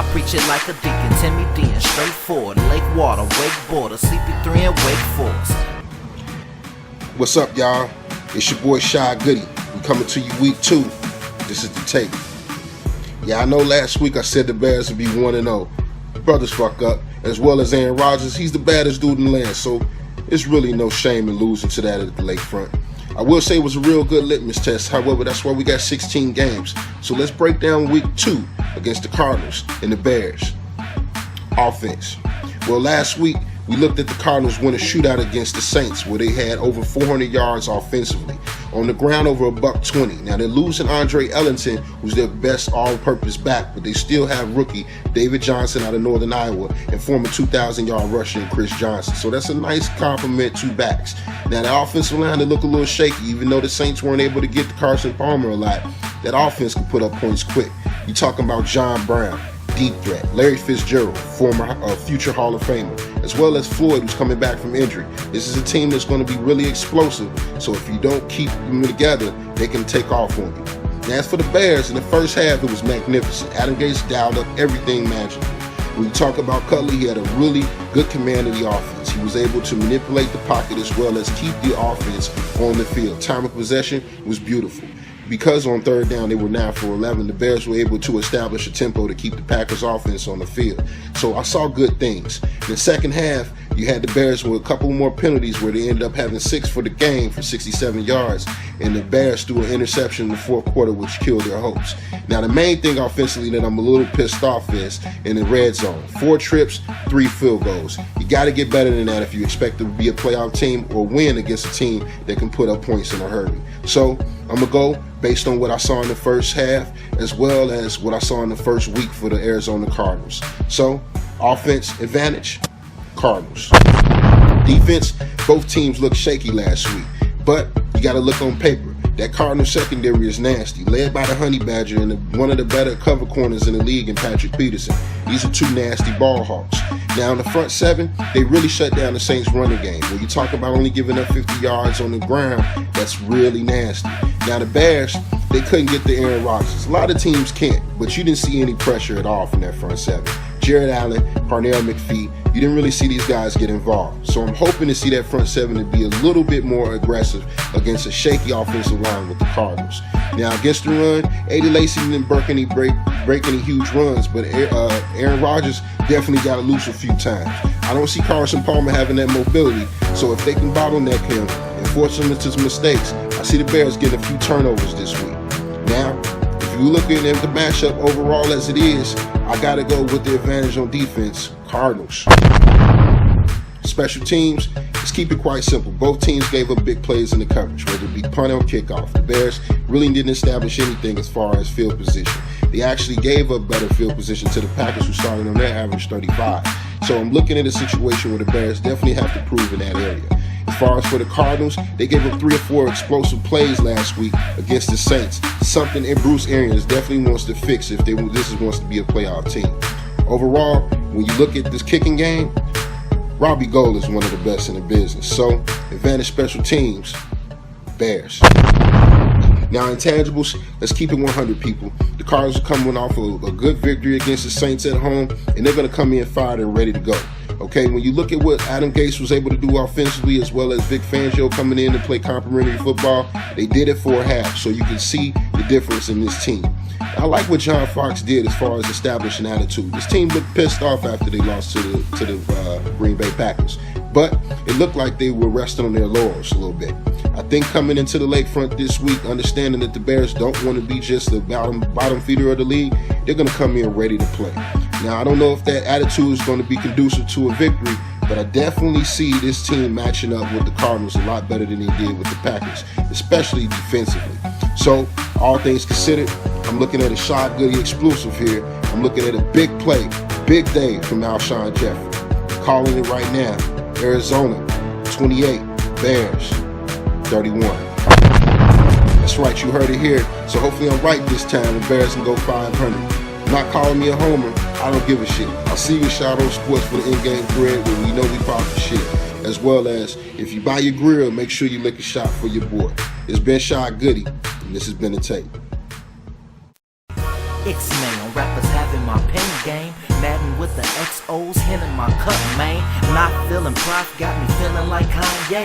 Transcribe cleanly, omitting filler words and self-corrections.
I preach it like a deacon, Timmy D, and straightforward. Lake water, wakeboarder, CP3 and Wake Forest. What's up, y'all? It's your boy Shad Goodie. We coming to you week 2. This is the tape. Yeah, I know last week I said the Bears would be 1-0. Brothers fuck up, as well as Aaron Rodgers. He's the baddest dude in the land, so it's really no shame in losing to that at the lakefront. I will say it was a real good litmus test. However, that's why we got 16 games. So let's break down week 2 against the Cardinals and the Bears. Offense. Well, last week we looked at the Cardinals win a shootout against the Saints where they had over 400 yards offensively. On the ground, over $120. Now they're losing Andre Ellington, who's their best all-purpose back, but they still have rookie David Johnson out of Northern Iowa and former 2,000-yard rusher Chris Johnson. So that's a nice compliment to backs. Now the offensive line, they look a little shaky, even though the Saints weren't able to get to Carson Palmer a lot. That offense can put up points quick. You're talking about John Brown, deep threat, Larry Fitzgerald, former future Hall of Famer, as well as Floyd, who's coming back from injury. This is a team that's going to be really explosive, so if you don't keep them together, they can take off on you. Now, as for the Bears, in the first half, it was magnificent. Adam Gase dialed up everything magical. When you talk about Cutler, he had a really good command of the offense. He was able to manipulate the pocket as well as keep the offense on the field. Time of possession was beautiful. Because on third down they were 9 for 11, the Bears were able to establish a tempo to keep the Packers offense on the field. So I saw good things. In the second half, you had the Bears with a couple more penalties where they ended up having 6 for the game for 67 yards, and the Bears threw an interception in the fourth quarter, which killed their hopes. Now the main thing offensively that I'm a little pissed off is in the red zone. 4 trips, 3 field goals. You got to get better than that if you expect to be a playoff team or win against a team that can put up points in a hurry. So I'm going to go based on what I saw in the first half as well as what I saw in the first week for the Arizona Cardinals. So offense advantage, Cardinals. Defense, both teams looked shaky last week, but you got to look on paper. That Cardinals secondary is nasty, led by the Honey Badger and one of the better cover corners in the league in Patrick Peterson. These are 2 nasty ball hawks. Now in the front 7, they really shut down the Saints running game. When you talk about only giving up 50 yards on the ground, that's really nasty. Now the Bears, they couldn't get to Aaron Rodgers. A lot of teams can't, but you didn't see any pressure at all from that front 7. Jared Allen, Parnell McPhee, you didn't really see these guys get involved. So I'm hoping to see that front 7 to be a little bit more aggressive against a shaky offensive line with the Cardinals. Now against the run, Eddie Lacy didn't break any huge runs, but Aaron Rodgers definitely got loose a few times. I don't see Carson Palmer having that mobility, so if they can bottleneck him and force him into some mistakes, I see the Bears getting a few turnovers this week. Now, if you're looking at the matchup overall as it is, I got to go with the advantage on defense, Cardinals. Special teams, let's keep it quite simple. Both teams gave up big plays in the coverage, whether it be punt or kickoff. The Bears really didn't establish anything as far as field position. They actually gave up better field position to the Packers, who started on their average 35. So I'm looking at a situation where the Bears definitely have to prove in that area. As far as for the Cardinals, they gave up 3 or 4 explosive plays last week against the Saints. Something in Bruce Arians definitely wants to fix if this wants to be a playoff team. Overall, when you look at this kicking game, Robbie Gould is one of the best in the business. So, advantage special teams, Bears. Now, intangibles, let's keep it 100, people. The Cardinals are coming off a good victory against the Saints at home, and they're going to come in fired and ready to go. Okay, when you look at what Adam Gase was able to do offensively, as well as Vic Fangio coming in to play complimentary football, they did it for a half, so you can see the difference in this team. I like what John Fox did as far as establishing attitude. This team looked pissed off after they lost to the Green Bay Packers, but it looked like they were resting on their laurels a little bit. I think coming into the lakefront this week, understanding that the Bears don't want to be just the bottom feeder of the league, they're going to come in ready to play. Now, I don't know if that attitude is going to be conducive to a victory, but I definitely see this team matching up with the Cardinals a lot better than they did with the Packers, especially defensively. So, all things considered, I'm looking at a Shad Goodie exclusive here. I'm looking at a big play, big day from Alshon Jeffrey. Calling it right now, Arizona 28, Bears 31. That's right, you heard it here. So hopefully I'm right this time and Bears can go 500. Not calling me a homer, I don't give a shit. I'll see you at Shadow Sports for the in-game bread where we know we pop the shit. As well as, if you buy your grill, make sure you lick a shot for your boy. It's been Shad Goodie, and this has been The Tape. X-Man, rappers having my pen game. with the XO's, hen in my cup, man. Not feeling prof, got me feeling like Kanye.